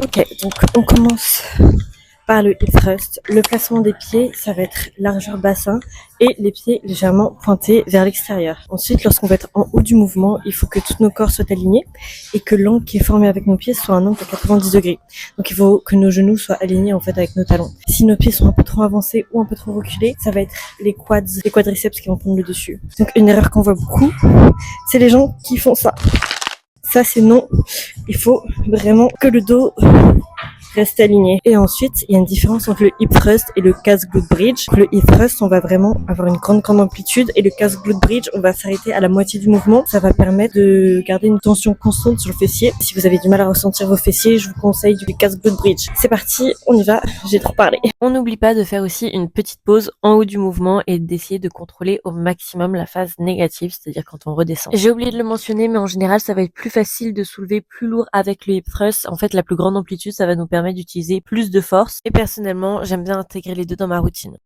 Ok, donc on commence par le hip thrust. Le placement des pieds, ça va être largeur bassin et les pieds légèrement pointés vers l'extérieur. Ensuite, lorsqu'on va être en haut du mouvement, il faut que tous nos corps soient alignés et que l'angle qui est formé avec nos pieds soit un angle à 90 degrés. Donc il faut que nos genoux soient alignés en fait avec nos talons. Si nos pieds sont un peu trop avancés ou un peu trop reculés, ça va être les quads, les quadriceps qui vont prendre le dessus. Donc une erreur qu'on voit beaucoup, c'est les gens qui font ça. Ça c'est non, il faut vraiment que le dos reste aligné. Et ensuite, il y a une différence entre le hip thrust et le calf glute bridge. Le hip thrust, on va vraiment avoir une grande amplitude et le calf glute bridge, on va s'arrêter à la moitié du mouvement. Ça va permettre de garder une tension constante sur le fessier. Si vous avez du mal à ressentir vos fessiers, je vous conseille du calf glute bridge. C'est parti, on y va, j'ai trop parlé. On n'oublie pas de faire aussi une petite pause en haut du mouvement et d'essayer de contrôler au maximum la phase négative, c'est-à-dire quand on redescend. J'ai oublié de le mentionner, mais en général, ça va être plus facile de soulever plus lourd avec le hip thrust. En fait, la plus grande amplitude, ça va nous permettre d'utiliser plus de force. Et personnellement, j'aime bien intégrer les deux dans ma routine.